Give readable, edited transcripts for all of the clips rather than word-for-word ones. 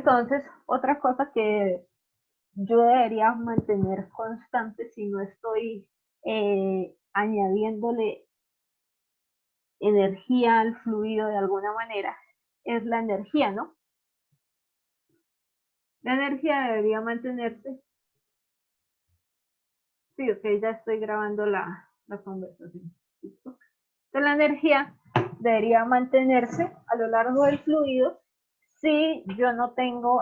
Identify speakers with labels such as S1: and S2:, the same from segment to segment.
S1: Entonces, otra cosa que yo debería mantener constante si no estoy añadiéndole energía al fluido de alguna manera, es la energía, ¿no? La energía debería mantenerse. Sí, ok, ya estoy grabando la conversación. ¿Listo? Entonces, la energía debería mantenerse a lo largo del fluido si yo no tengo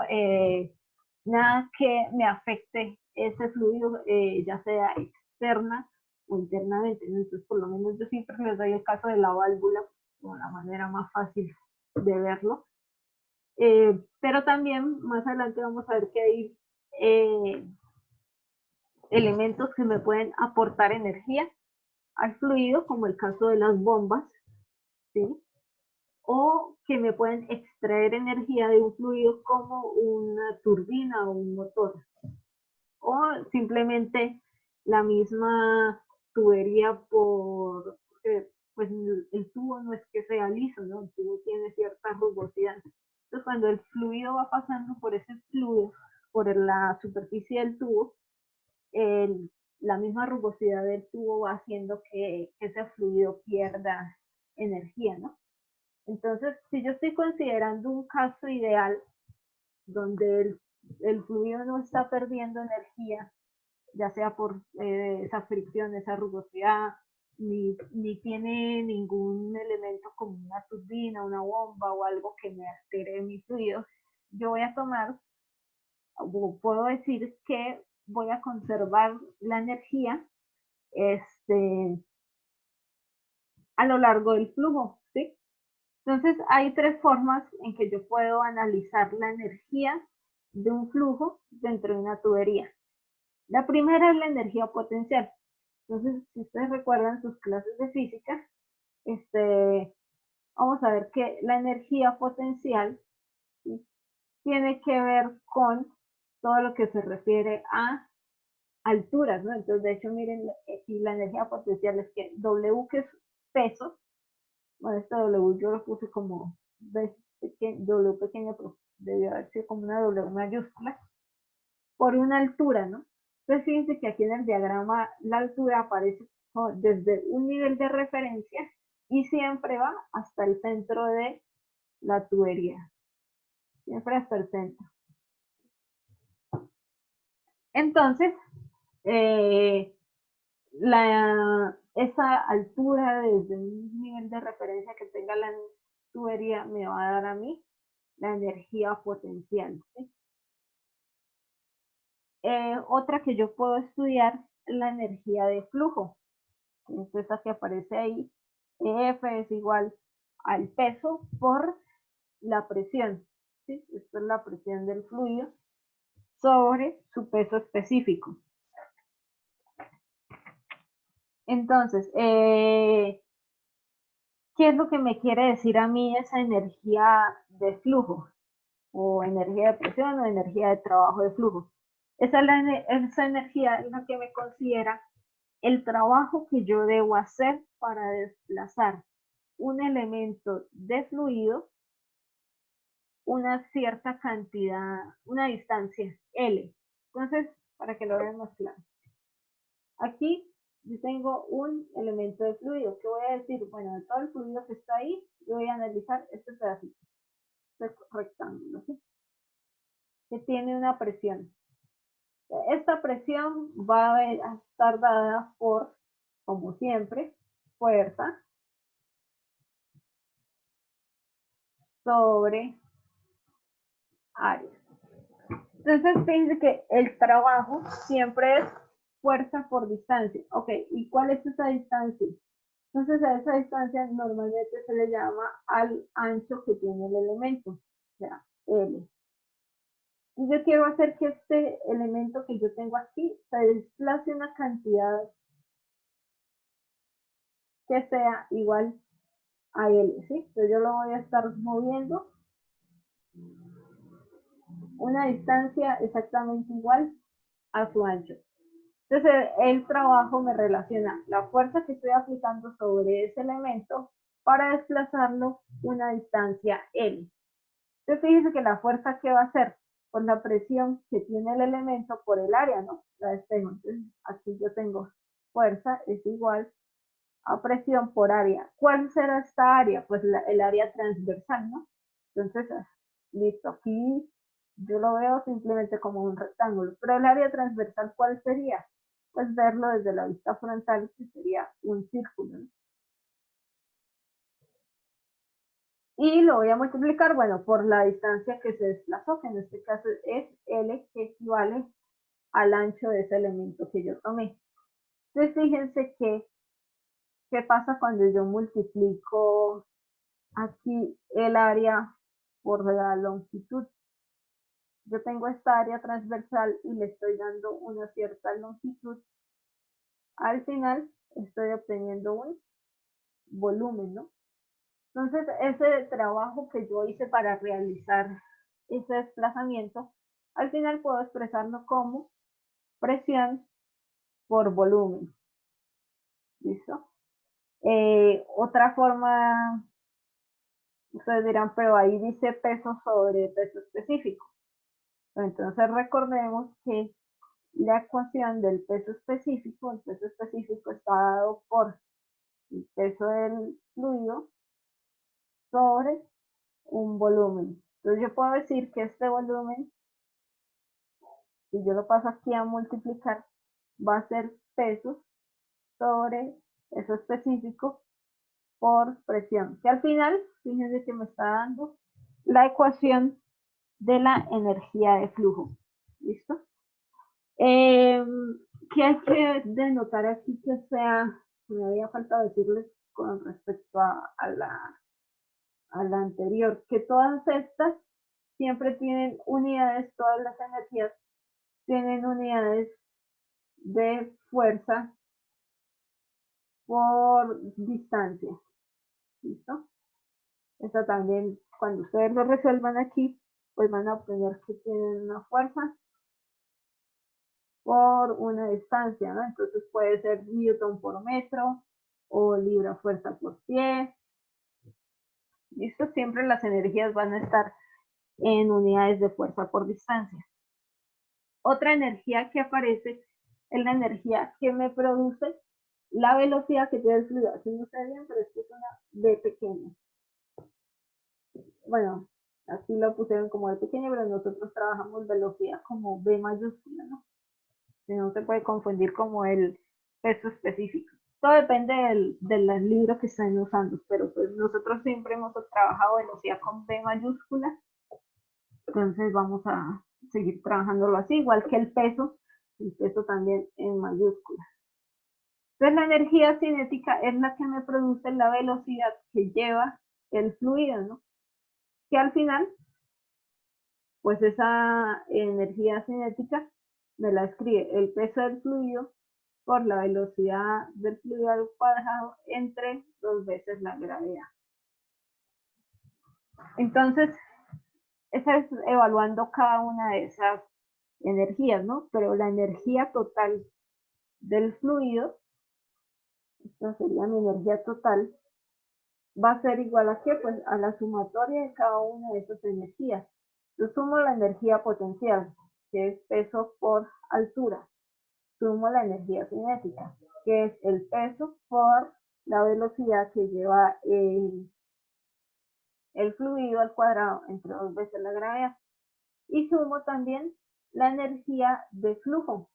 S1: nada que me afecte ese fluido, ya sea externa o internamente. Entonces, por lo menos yo siempre les doy el caso de la válvula, como la manera más fácil de verlo. Pero también más adelante vamos a ver que hay elementos que me pueden aportar energía al fluido, como el caso de las bombas, ¿sí? O que me pueden extraer energía de un fluido como una turbina o un motor, o simplemente la misma tubería pues el tubo no es que sea liso, ¿no? El tubo tiene cierta rugosidad. Entonces cuando el fluido va pasando por ese fluido, por la superficie del tubo, el, la misma rugosidad del tubo va haciendo que ese fluido pierda energía, ¿no? Entonces, si yo estoy considerando un caso ideal donde el fluido no está perdiendo energía, ya sea por esa fricción, esa rugosidad, ni tiene ningún elemento como una turbina, una bomba o algo que me altere mi fluido, yo voy a tomar, o puedo decir que voy a conservar la energía a lo largo del flujo, ¿sí? Entonces, hay tres formas en que yo puedo analizar la energía de un flujo dentro de una tubería. La primera es la energía potencial. Entonces, si ustedes recuerdan sus clases de física, vamos a ver que la energía potencial, ¿sí?, tiene que ver con todo lo que se refiere a alturas, ¿no? Entonces, de hecho, miren, aquí la energía potencial es que W, que es peso, bueno, este W yo lo puse como W pequeño, pero debió haber sido como una W mayúscula, por una altura, ¿no? Entonces fíjense que aquí en el diagrama la altura aparece desde un nivel de referencia y siempre va hasta el centro de la tubería, siempre hasta el centro. Entonces, esa altura desde un nivel de referencia que tenga la tubería me va a dar a mí la energía potencial, ¿sí? Otra que yo puedo estudiar es la energía de flujo. Es esa que aparece ahí. F es igual al peso por la presión, ¿sí? Esto es la presión del fluido sobre su peso específico. Entonces, ¿qué es lo que me quiere decir a mí esa energía de flujo? O energía de presión o energía de trabajo de flujo. Esa energía es la que me considera el trabajo que yo debo hacer para desplazar un elemento de fluido una cierta cantidad, una distancia L. Entonces, para que lo vean más claro. Aquí yo tengo un elemento de fluido que voy a decir, bueno, de todo el fluido que está ahí, yo voy a analizar este pedacito, este rectángulo, ¿sí?, que tiene una presión. Esta presión va a estar dada por, como siempre, fuerza sobre área. Entonces, fíjense que el trabajo siempre es fuerza por distancia. Ok, ¿y cuál es esa distancia? Entonces, a esa distancia normalmente se le llama al ancho que tiene el elemento, o sea, L. Y yo quiero hacer que este elemento que yo tengo aquí se desplace una cantidad que sea igual a L, ¿sí? Entonces yo lo voy a estar moviendo una distancia exactamente igual a su ancho. Entonces el trabajo me relaciona la fuerza que estoy aplicando sobre ese elemento para desplazarlo una distancia L. Entonces fíjense que la fuerza, ¿qué va a hacer? Por la presión que tiene el elemento por el área, ¿no? La despejo. Entonces aquí yo tengo fuerza es igual a presión por área. ¿Cuál será esta área? Pues el área transversal, ¿no? Entonces, listo, aquí yo lo veo simplemente como un rectángulo, pero el área transversal, ¿cuál sería? Pues verlo desde la vista frontal, que sería un círculo, ¿no? Y lo voy a multiplicar, bueno, por la distancia que se desplazó, que en este caso es L, que equivale al ancho de ese elemento que yo tomé. Entonces, fíjense que, ¿qué pasa cuando yo multiplico aquí el área por la longitud? Yo tengo esta área transversal y le estoy dando una cierta longitud. Al final estoy obteniendo un volumen, ¿no? Entonces, ese trabajo que yo hice para realizar ese desplazamiento, al final puedo expresarlo como presión por volumen. ¿Listo? Otra forma, ustedes dirán, pero ahí dice peso sobre peso específico. Entonces recordemos que la ecuación del peso específico, el peso específico está dado por el peso del fluido sobre un volumen. Entonces yo puedo decir que este volumen, si yo lo paso aquí a multiplicar, va a ser peso sobre eso específico por presión, que al final, fíjense que me está dando la ecuación de la energía de flujo. ¿Listo? ¿Qué hay que denotar aquí que sea? Me había faltado decirles con respecto a la anterior, que todas estas siempre tienen unidades, todas las energías tienen unidades de fuerza por distancia. ¿Listo? Esto también, cuando ustedes lo resuelvan aquí, pues van a obtener que tienen una fuerza por una distancia, ¿no? Entonces puede ser newton por metro o libra fuerza por pie. ¿Listo? Siempre las energías van a estar en unidades de fuerza por distancia. Otra energía que aparece es la energía que me produce la velocidad que tiene el fluido. Así no sé bien, pero esto es una V pequeña. Bueno, aquí lo pusieron como V pequeña, pero nosotros trabajamos velocidad como V mayúscula, ¿no? Que no se puede confundir como el peso específico. Todo depende del libro que estén usando, pero pues nosotros siempre hemos trabajado velocidad con V mayúscula, entonces vamos a seguir trabajándolo así, igual que el peso también en mayúscula. Entonces la energía cinética es la que me produce la velocidad que lleva el fluido, ¿no? Que al final, pues esa energía cinética me la escribe el peso del fluido por la velocidad del fluido al cuadrado entre 2 veces la gravedad. Entonces, esa es evaluando cada una de esas energías, ¿no? Pero la energía total del fluido, esta sería mi energía total, va a ser igual a ¿qué? Pues a la sumatoria de cada una de esas energías. Yo sumo la energía potencial, que es peso por altura. Sumo la energía cinética, que es el peso por la velocidad que lleva el fluido al cuadrado entre 2 veces la gravedad. Y sumo también la energía de flujo,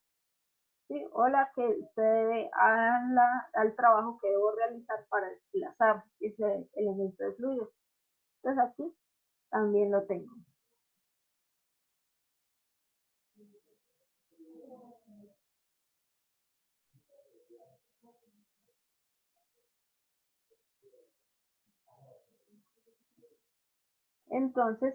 S1: ¿sí? O la que se debe al trabajo que debo realizar para desplazar ese elemento de fluido. Entonces aquí también lo tengo. Entonces,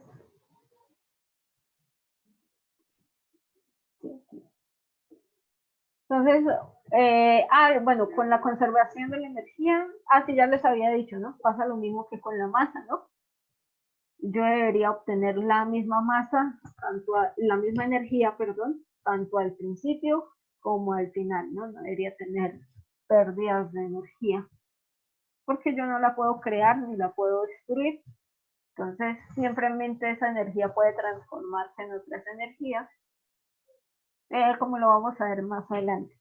S1: bueno, con la conservación de la energía, así ya les había dicho, ¿no? Pasa lo mismo que con la masa, ¿no? Yo debería obtener la misma masa, la misma energía, perdón, tanto al principio como al final, ¿no? No debería tener pérdidas de energía, porque yo no la puedo crear ni la puedo destruir. Entonces, simplemente esa energía puede transformarse en otras energías, como lo vamos a ver más adelante.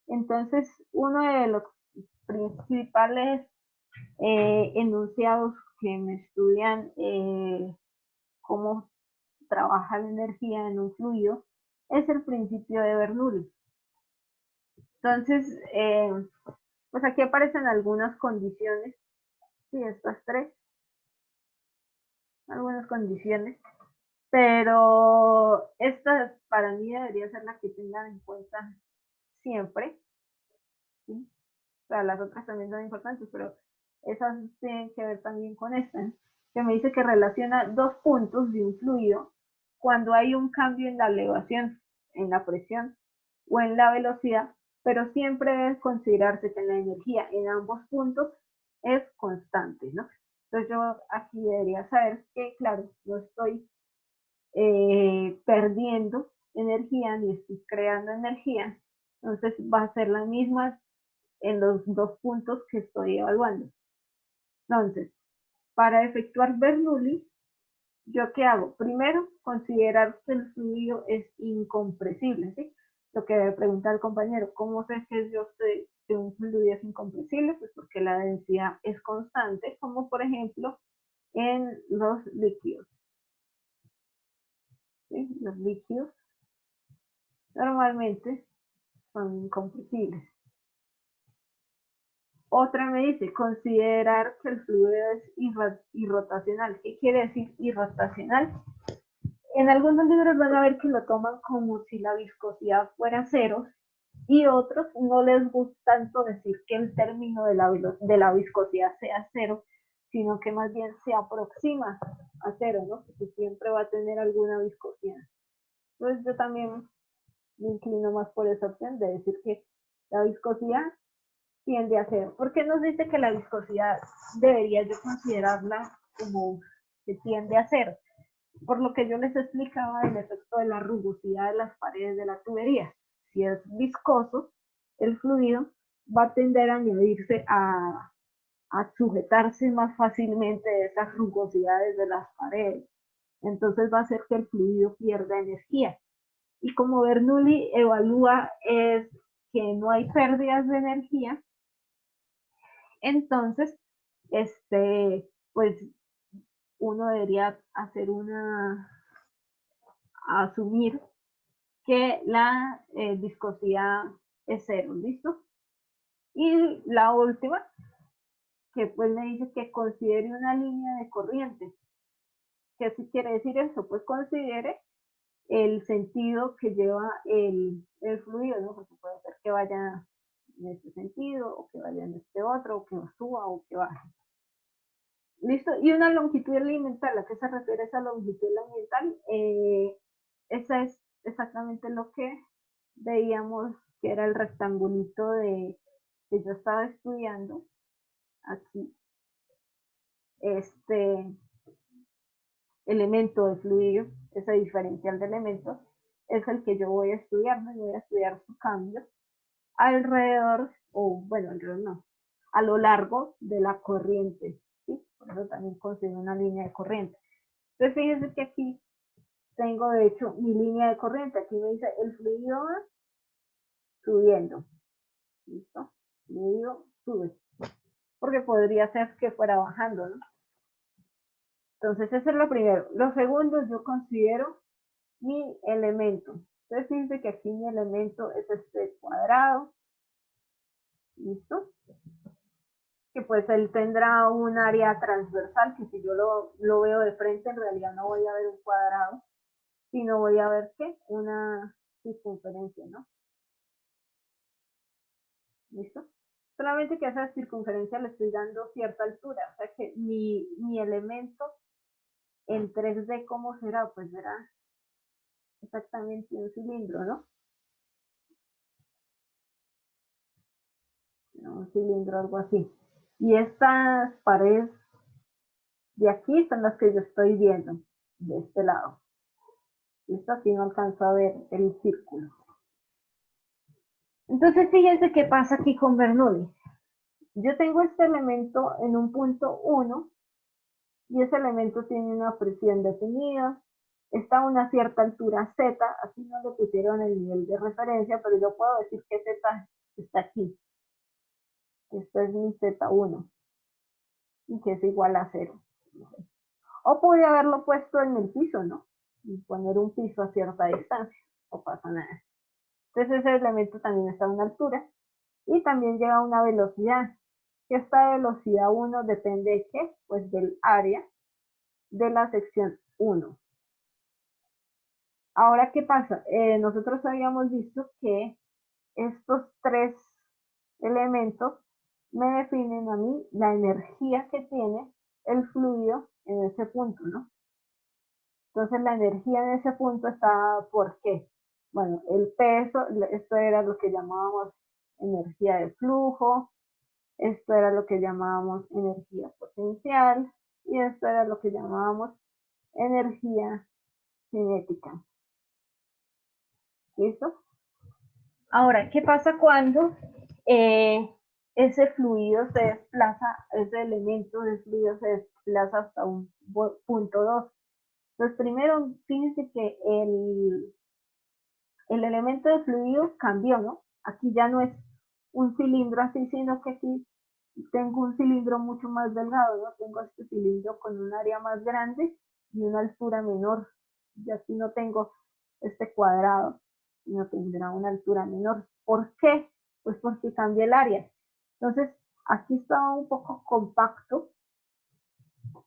S1: Entonces, uno de los principales enunciados que me estudian cómo trabaja la energía en un fluido es el principio de Bernoulli. Entonces, pues aquí aparecen algunas condiciones, sí, estas tres, algunas condiciones, pero esta para mí debería ser la que tengan en cuenta siempre, ¿sí? O sea, las otras también son importantes, pero esas tienen que ver también con esta, que me dice que relaciona dos puntos de un fluido cuando hay un cambio en la elevación, en la presión o en la velocidad, pero siempre debe considerarse que la energía en ambos puntos es constante, ¿no? Entonces yo aquí debería saber que, claro, no estoy perdiendo energía ni estoy creando energía, entonces va a ser la misma en los dos puntos que estoy evaluando. Entonces, para efectuar Bernoulli, ¿yo qué hago? Primero, considerar que el fluido es incompresible, ¿sí? Lo que debe preguntar el compañero, ¿cómo sé que yo sé que un fluido es incompresible? Pues porque la densidad es constante, como por ejemplo en los líquidos, ¿sí? Los líquidos normalmente son incompresibles. Otra me dice, considerar que el fluido es irrotacional. ¿Qué quiere decir irrotacional? En algunos libros van a ver que lo toman como si la viscosidad fuera cero y otros no les gusta tanto decir que el término de la viscosidad sea cero, sino que más bien se aproxima a cero, ¿no? Porque siempre va a tener alguna viscosidad. Entonces yo también me inclino más por esa opción de decir que la viscosidad tiende a cero. ¿Por qué nos dice que la viscosidad debería yo considerarla como que tiende a cero? Por lo que yo les explicaba del efecto de la rugosidad de las paredes de la tubería. Si es viscoso, el fluido va a tender a añadirse a sujetarse más fácilmente de esas rugosidades de las paredes. Entonces va a hacer que el fluido pierda energía. Y como Bernoulli evalúa es que no hay pérdidas de energía, entonces, pues uno debería hacer asumir que la viscosidad es cero, ¿listo? Y la última, que pues me dice que considere una línea de corriente. ¿Qué sí quiere decir eso? Pues considere el sentido que lleva el fluido, ¿no? Porque puede ser que vaya en este sentido, o que vaya en este otro, o que suba, o que baje. ¿Listo? Y una longitud elemental, ¿a qué se refiere esa longitud elemental? Esa es exactamente lo que veíamos que era el rectangulito que yo estaba estudiando aquí. Este elemento de fluido, ese diferencial de elementos, es el que yo voy a estudiar, ¿no? Voy a estudiar su cambio alrededor, o bueno, alrededor no, a lo largo de la corriente, ¿sí? Por eso también considero una línea de corriente. Entonces fíjense que aquí tengo de hecho mi línea de corriente, aquí me dice el fluido va subiendo, ¿listo? El fluido sube, porque podría ser que fuera bajando, ¿no? Entonces eso es lo primero. Lo segundo, yo considero mi elemento. Entonces fíjense que aquí mi elemento es este cuadrado, ¿listo? Que pues él tendrá un área transversal, que si yo lo veo de frente, en realidad no voy a ver un cuadrado, sino voy a ver, ¿qué? Una circunferencia, ¿no? ¿Listo? Solamente que a esa circunferencia le estoy dando cierta altura, o sea que mi elemento en 3D, ¿cómo será? Pues será exactamente un cilindro, ¿no? Un cilindro, algo así. Y estas paredes de aquí son las que yo estoy viendo, de este lado. Listo, aquí no alcanzo a ver el círculo. Entonces, fíjense qué pasa aquí con Bernoulli. Yo tengo este elemento en un punto 1 y ese elemento tiene una presión definida, está a una cierta altura Z, aquí no le pusieron el nivel de referencia, pero yo puedo decir que Z está aquí. Esto es mi Z1 y que es igual a 0. O podría haberlo puesto en el piso, ¿no? Y poner un piso a cierta distancia, no pasa nada. Entonces ese elemento también está a una altura y también lleva una velocidad. Que esta velocidad 1 depende de qué? Pues del área de la sección 1. Ahora, ¿qué pasa? Nosotros habíamos visto que estos tres elementos me definen a mí la energía que tiene el fluido en ese punto, ¿no? Entonces la energía en ese punto está, ¿por qué? Bueno, el peso, esto era lo que llamábamos energía de flujo, esto era lo que llamábamos energía potencial y esto era lo que llamábamos energía cinética. ¿Listo? Ahora, ¿qué pasa cuando ese fluido se desplaza, ese elemento de fluido se desplaza hasta un punto 2? Entonces, primero, fíjense que el elemento de fluido cambió, ¿no? Aquí ya no es un cilindro así, sino que aquí tengo un cilindro mucho más delgado, ¿no? Tengo este cilindro con un área más grande y una altura menor. Y aquí no tengo este cuadrado, sino tendrá una altura menor. ¿Por qué? Pues porque cambié el área. Entonces, aquí estaba un poco compacto,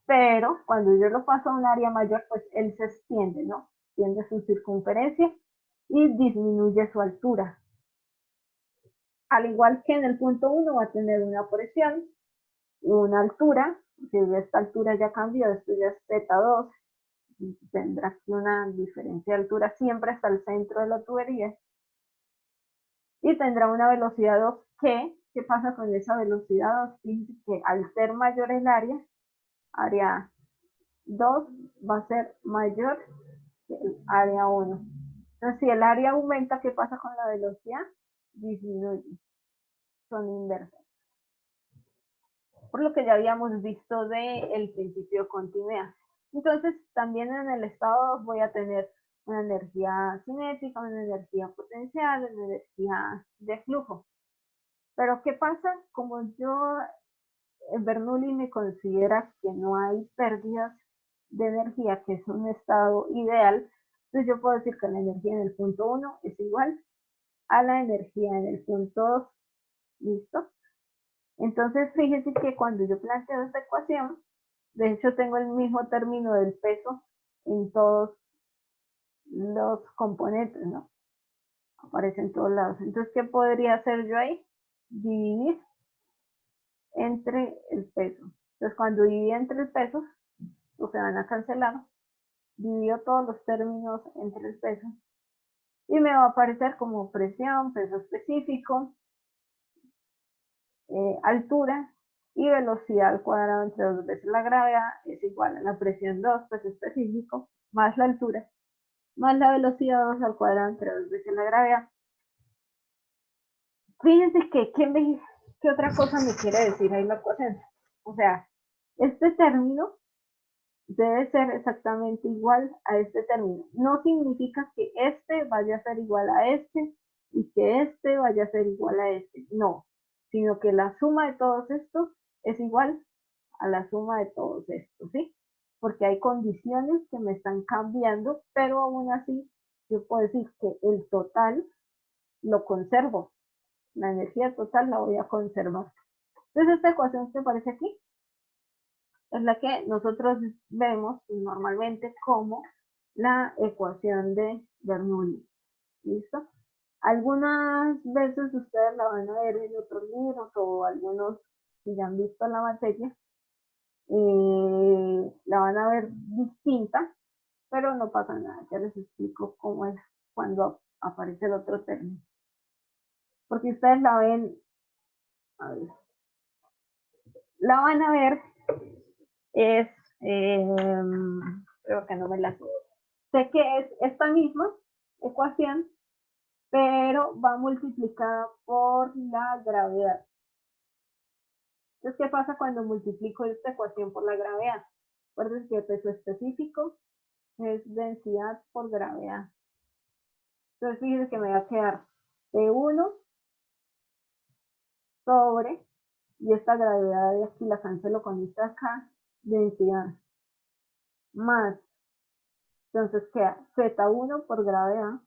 S1: pero cuando yo lo paso a un área mayor, pues él se extiende, ¿no? Extiende su circunferencia y disminuye su altura. Al igual que en el punto 1 va a tener una presión, una altura, si esta altura ya cambió, esto ya es Z2, tendrá aquí una diferencia de altura siempre hasta el centro de la tubería, y tendrá una velocidad 2 que, ¿qué pasa con esa velocidad 2? Fíjense que al ser mayor el área 2 va a ser mayor que el área 1. Entonces, si el área aumenta, ¿qué pasa con la velocidad? Disminuye, son inversas. Por lo que ya habíamos visto del principio de continuidad. Entonces, también en el estado 2 voy a tener una energía cinética, una energía potencial, una energía de flujo. Pero, ¿qué pasa? Como Bernoulli me considera que no hay pérdidas de energía, que es un estado ideal, entonces yo puedo decir que la energía en el punto 1 es igual a la energía en el punto 2. ¿Listo? Entonces, fíjense que cuando yo planteo esta ecuación, de hecho tengo el mismo término del peso en todos los componentes, ¿no? Aparece en todos lados. Entonces, ¿qué podría hacer yo ahí? Dividir entre el peso. Entonces, cuando divido entre el peso, pues se van a cancelar. Divido todos los términos entre el peso y me va a aparecer como presión, peso específico, altura y velocidad al cuadrado entre 2 veces la gravedad es igual a la presión 2, peso específico, más la altura, más la velocidad 2 al cuadrado entre 2 veces la gravedad. Fíjense que, ¿qué otra cosa me quiere decir ahí la ecuación? O sea, este término debe ser exactamente igual a este término. No significa que este vaya a ser igual a este y que este vaya a ser igual a este. No, sino que la suma de todos estos es igual a la suma de todos estos, ¿sí? Porque hay condiciones que me están cambiando, pero aún así yo puedo decir que el total lo conservo. La energía total la voy a conservar. Entonces, esta ecuación que aparece aquí es la que nosotros vemos normalmente como la ecuación de Bernoulli. ¿Listo? Algunas veces ustedes la van a ver en otros libros o algunos que ya han visto la materia, la van a ver distinta, pero no pasa nada, ya les explico cómo es cuando aparece el otro término. Porque ustedes la ven, a ver, la van a ver, es, creo que no me la sé que es esta misma ecuación, pero va multiplicada por la gravedad. Entonces, ¿qué pasa cuando multiplico esta ecuación por la gravedad? Recuerden que peso específico es densidad por gravedad. Entonces fíjense que me va a quedar P1 sobre, y esta gravedad de aquí la cancelo con esta acá, densidad, más, entonces queda Z1 por gravedad,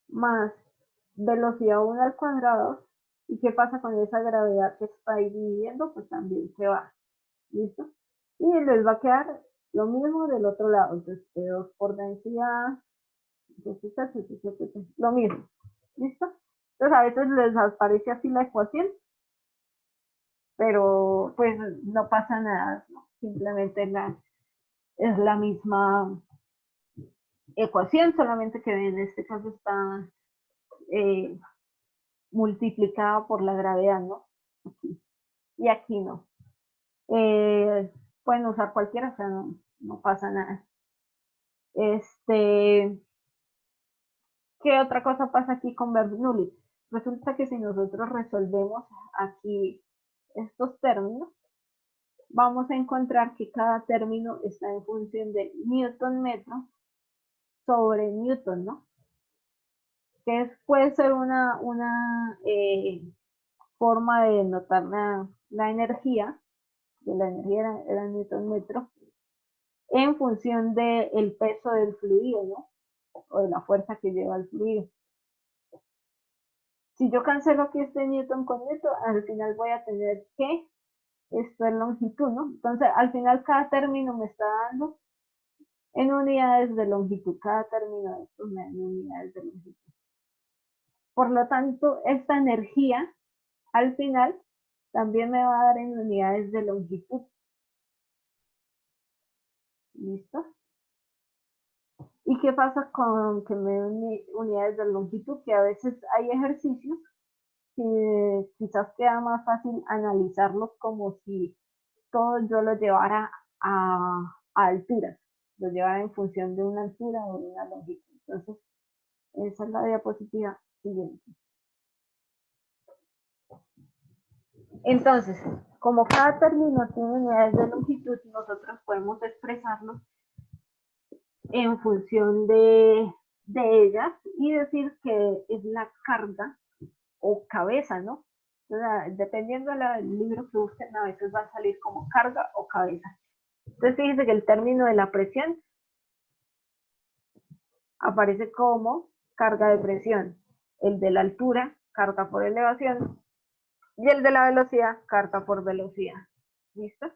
S1: más velocidad 1 al cuadrado. ¿Y qué pasa con esa gravedad que está ahí dividiendo? Pues también se va. ¿Listo? Y les va a quedar lo mismo del otro lado. Entonces, P2 por densidad, lo mismo. ¿Listo? Entonces, a veces les aparece así la ecuación, pero pues no pasa nada, ¿no? Simplemente es la misma ecuación, solamente que en este caso está multiplicada por la gravedad, ¿no? Aquí. Y aquí no. Pueden usar cualquiera, o sea, no pasa nada. ¿Qué otra cosa pasa aquí con Bernoulli? Resulta que si nosotros resolvemos aquí estos términos, vamos a encontrar que cada término está en función de Newton metro sobre Newton, ¿no? Que puede ser una forma de notar la energía, que la energía era Newton metro, en función del peso del fluido, ¿no? O de la fuerza que lleva el fluido. Si yo cancelo aquí este Newton con Newton, al final voy a tener que esto es longitud, ¿no? Entonces, al final cada término me está dando en unidades de longitud. Cada término de estos me da en unidades de longitud. Por lo tanto, esta energía al final también me va a dar en unidades de longitud. ¿Listo? ¿Y qué pasa con que me den unidades de longitud? Que a veces hay ejercicios que quizás queda más fácil analizarlos como si todo yo lo llevara a alturas, lo llevara en función de una altura o de una longitud. Entonces, esa es la diapositiva siguiente. Entonces, como cada término tiene unidades de longitud, nosotros podemos expresarlo en función de ellas y decir que es la carga o cabeza, ¿no? O sea, dependiendo del libro que busquen, a veces va a salir como carga o cabeza. Entonces, fíjense que el término de la presión aparece como carga de presión, el de la altura, carga por elevación, y el de la velocidad, carga por velocidad. ¿Listo?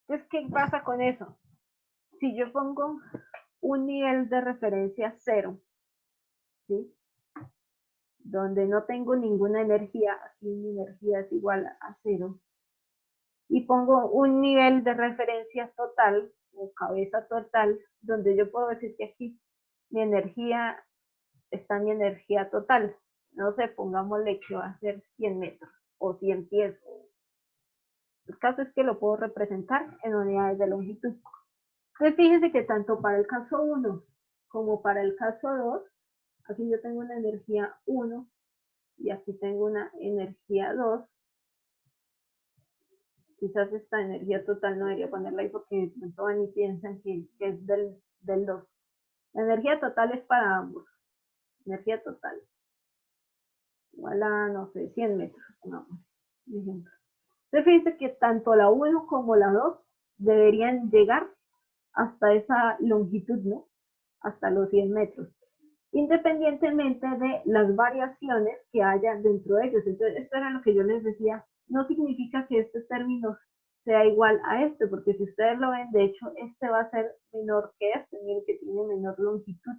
S1: Entonces, ¿qué pasa con eso? Si yo pongo un nivel de referencia 0, ¿sí? Donde no tengo ninguna energía, aquí mi energía es igual a 0, y pongo un nivel de referencia total, o cabeza total, donde yo puedo decir que aquí mi energía está mi energía total. No sé, pongámosle que va a ser 100 metros o 100 pies. El caso es que lo puedo representar en unidades de longitud. Entonces fíjense que tanto para el caso 1 como para el caso 2, aquí yo tengo una energía 1 y aquí tengo una energía 2. Quizás esta energía total no debería ponerla ahí porque de pronto van y piensan que es del 2. La energía total es para ambos. Energía total. Igual a, no sé, 100 metros. No, ejemplo. Entonces fíjense que tanto la 1 como la 2 deberían llegar hasta esa longitud, ¿no? Hasta los 100 metros, independientemente de las variaciones que haya dentro de ellos. Entonces, esto era lo que yo les decía, no significa que este término sea igual a este, porque si ustedes lo ven, de hecho, este va a ser menor que este, miren que tiene menor longitud,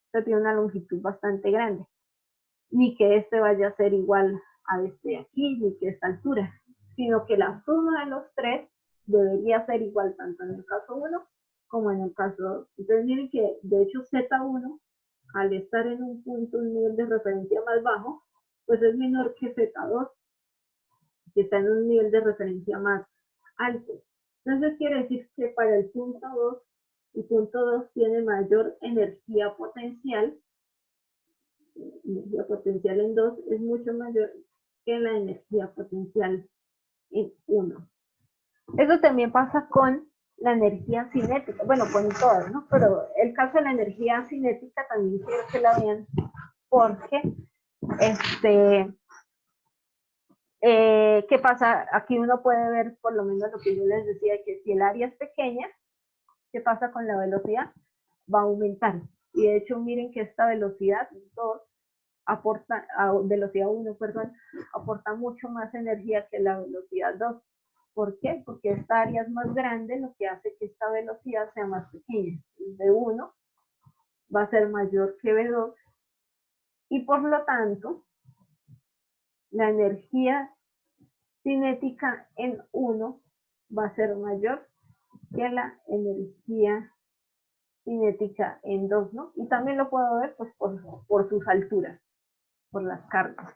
S1: este tiene una longitud bastante grande, ni que este vaya a ser igual a este de aquí, ni que esta altura, sino que la suma de los tres debería ser igual tanto en el caso 1 como en el caso 2. Entonces miren que de hecho Z1, al estar en un punto, un nivel de referencia más bajo, pues es menor que Z2, que está en un nivel de referencia más alto. Entonces quiere decir que para el punto 2, el punto 2 tiene mayor energía potencial en 2 es mucho mayor que la energía potencial y 1. Eso también pasa con la energía cinética, bueno, con todas, ¿no? Pero el caso de la energía cinética también quiero que la vean porque, ¿qué pasa? Aquí uno puede ver por lo menos lo que yo les decía, que si el área es pequeña, ¿qué pasa con la velocidad? Va a aumentar. Y de hecho, miren que esta velocidad 2 aporta, velocidad 1, perdón, aporta mucho más energía que la velocidad 2. ¿Por qué? Porque esta área es más grande, lo que hace que esta velocidad sea más pequeña. V1 va a ser mayor que V2 y por lo tanto, la energía cinética en 1 va a ser mayor que la energía cinética en 2, ¿no? Y también lo puedo ver pues, por sus alturas, por las cargas.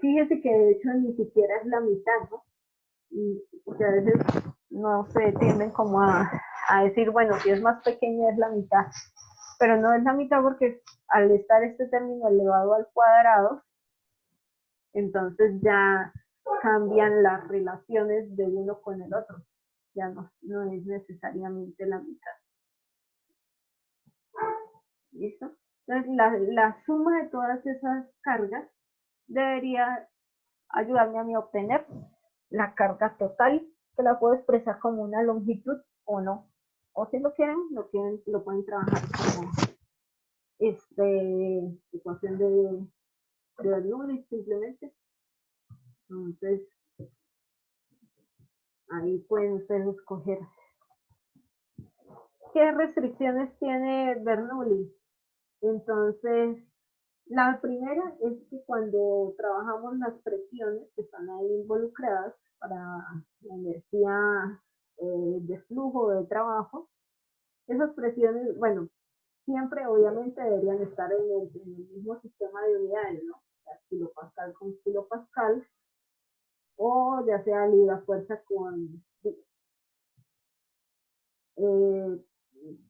S1: Fíjese que de hecho ni siquiera es la mitad, ¿no? Y porque a veces no se tienden como a decir, bueno, si es más pequeña es la mitad, pero no es la mitad porque al estar este término elevado al cuadrado, entonces ya cambian las relaciones de uno con el otro, ya no es necesariamente la mitad. ¿Listo? Entonces la suma de todas esas cargas debería ayudarme a mí a obtener la carga total, que la puedo expresar como una longitud o no. O si lo quieren, lo pueden trabajar como ecuación de Bernoulli simplemente. Entonces, ahí pueden ustedes escoger. ¿Qué restricciones tiene Bernoulli? Entonces, la primera es que cuando trabajamos las presiones que están ahí involucradas para la energía de flujo de trabajo, esas presiones, bueno, siempre obviamente deberían estar en el mismo sistema de unidades, ¿no? O sea, kilopascal con kilopascal, o ya sea libra fuerza con,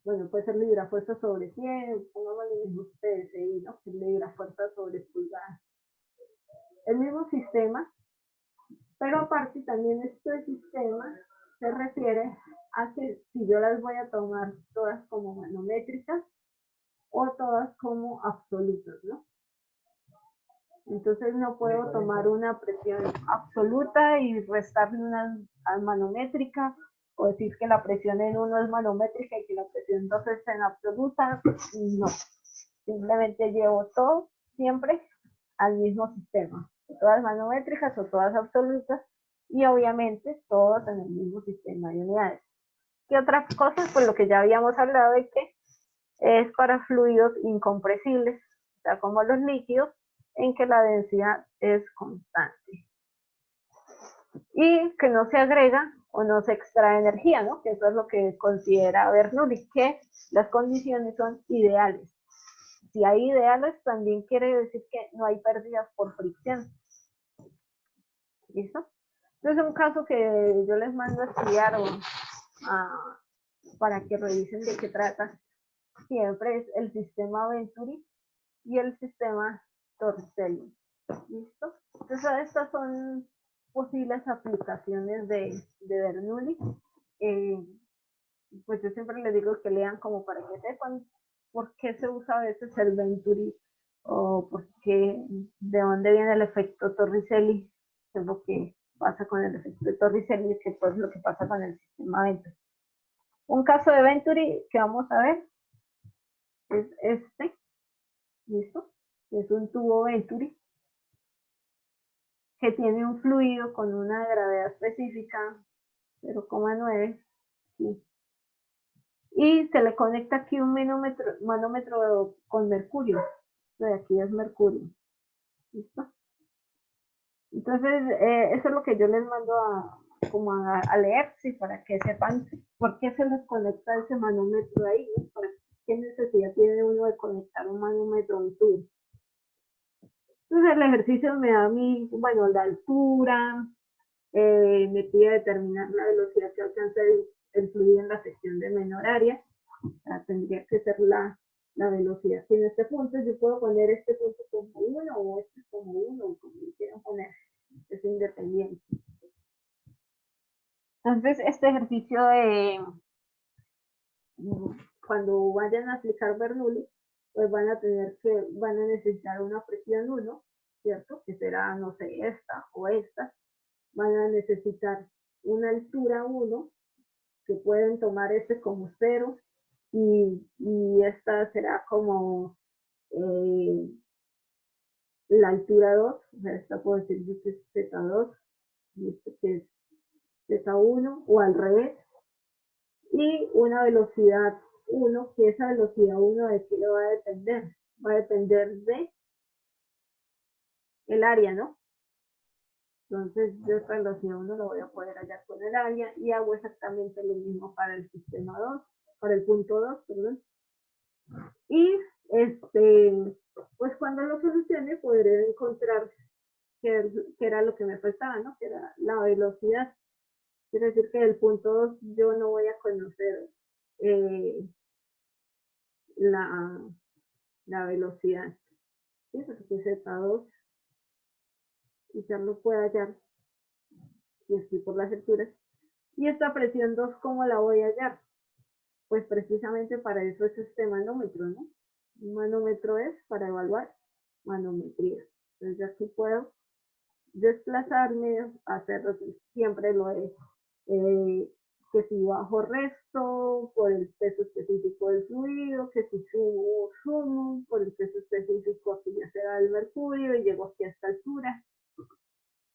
S1: bueno, puede ser libra fuerza sobre 100, pongamos el mismo PSI, ¿no? Que es libra fuerza sobre pulgada. El mismo sistema, pero aparte también este sistema se refiere a que si yo las voy a tomar todas como manométricas o todas como absolutas, ¿no? Entonces no puedo tomar una presión absoluta y restarle una manométrica o decir que la presión en 1 es manométrica y que la presión 2 es en absoluta. No, simplemente llevo todo siempre al mismo sistema, todas manométricas o todas absolutas y obviamente todos en el mismo sistema de unidades. ¿Qué otras cosas? Pues lo que ya habíamos hablado de que es para fluidos incompresibles, o sea, como los líquidos, en que la densidad es constante. Y que no se agrega o no se extrae energía, ¿no? Que eso es lo que considera Bernoulli, que las condiciones son ideales. Si hay ideales, también quiere decir que no hay pérdidas por fricción. ¿Listo? Entonces, un caso que yo les mando a estudiar para que revisen de qué trata, siempre es el sistema Venturi y el sistema Torricelli. ¿Listo? Entonces, estas son posibles aplicaciones de Bernoulli. Pues yo siempre les digo que lean como para que sepan por qué se usa a veces el Venturi o por qué, de dónde viene el efecto Torricelli, que es lo que pasa con el efecto de Torricelli, que pues lo que pasa con el sistema Venturi. Un caso de Venturi que vamos a ver es este, ¿listo? Es un tubo Venturi que tiene un fluido con una gravedad específica 0,9 y se le conecta aquí un manómetro con mercurio. De aquí es mercurio. ¿Listo? Entonces, eso es lo que yo les mando a leer, sí, para que sepan por qué se les conecta ese manómetro ahí, ¿no? ¿Para qué necesidad tiene uno de conectar un manómetro a un tubo? Entonces, el ejercicio me da a mí, bueno, la altura, me pide determinar la velocidad que alcanza el fluido en la sección de menor área. O sea, tendría que ser la velocidad que en este punto. Yo puedo poner este punto como 1 o este como 1, como quieran poner. Es independiente. Entonces, este ejercicio de cuando vayan a aplicar Bernoulli, pues van a necesitar una presión 1, ¿cierto? Que será, no sé, esta o esta. Van a necesitar una altura 1, que pueden tomar este como 0, y esta será como la altura 2, o sea, esta puedo decir que es Z2, y este que es Z1, o al revés, y una velocidad 1, que esa velocidad 1 de qué le va a depender. Va a depender de el área, ¿no? Entonces yo esta velocidad 1 lo voy a poder hallar con el área y hago exactamente lo mismo para el sistema 2, para el punto 2, perdón. Y pues cuando lo solucione podré encontrar qué era lo que me faltaba, ¿no? Que era la velocidad. Quiere decir que del punto 2 yo no voy a conocer la, la velocidad. ¿Sí? Porque Z2 ya lo puedo hallar si estoy por las alturas. Y esta presión 2, ¿cómo la voy a hallar? Pues precisamente para eso es este manómetro, ¿no? Un manómetro es para evaluar manometría. Entonces aquí puedo desplazarme, hacer lo que siempre lo he que si bajo resto por el peso específico del fluido, que si sumo por el peso específico aquí ya será el mercurio y llego aquí a esta altura.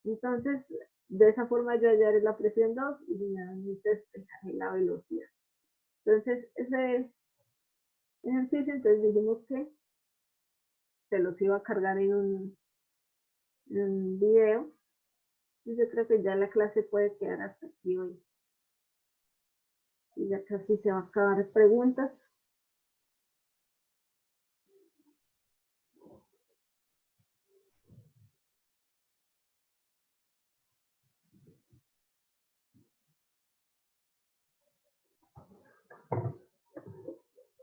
S1: Entonces, de esa forma yo hallaré la presión 2 y finalmente despejaré la velocidad. Entonces, ese ejercicio, entonces dijimos que se los iba a cargar en un video. Y yo creo que ya la clase puede quedar hasta aquí hoy. Y ya casi se va a acabar preguntas.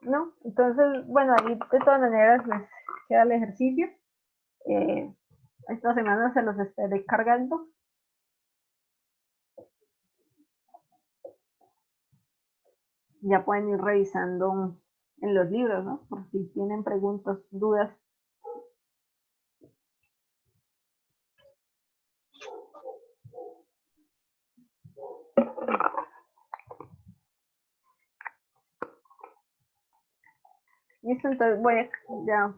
S1: ¿No? Entonces, bueno, ahí de todas maneras les queda el ejercicio. Esta semana se los estaré cargando. Ya pueden ir revisando en los libros, ¿no? Por si tienen preguntas, dudas. Listo, entonces voy a ya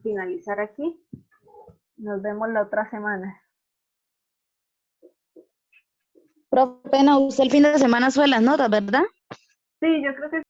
S1: finalizar aquí. Nos vemos la otra semana.
S2: Profe, no, usted el fin de semana sube las notas, ¿verdad?
S1: Sí, yo creo que